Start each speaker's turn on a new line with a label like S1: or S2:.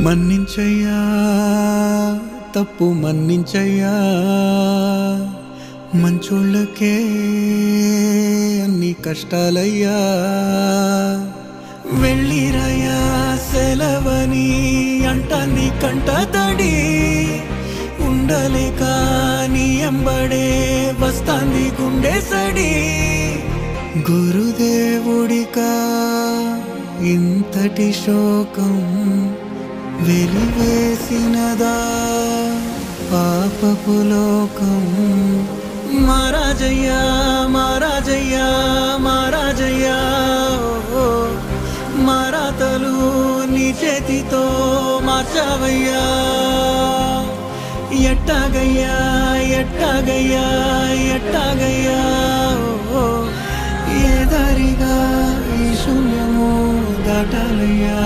S1: మన్నించయ్యా తప్పు మన్నించయ్యా మంచోళ్ళకే అన్ని కష్టాలయ్యా వెళ్ళిరయ్యా సెలవని అంటాన్ని కంట తడి ఉండలేక నీ ఎంబడే వస్తాంది గుండె సడి గురుదేవుడికా ఇంతటి శోకం వెలివేసినదా పాపపు లోకం మహారాజయ్యా మహారాజయ్యా మహారాజయ్యా మారాతలు నీ చేతితో మార్చావయ్యా ఎట్టాగయ్యా ఎట్టాగయ్యా ఎట్టాగయ్యా ఏ దారిగా ఈ శూన్యము దాటాలయ్యా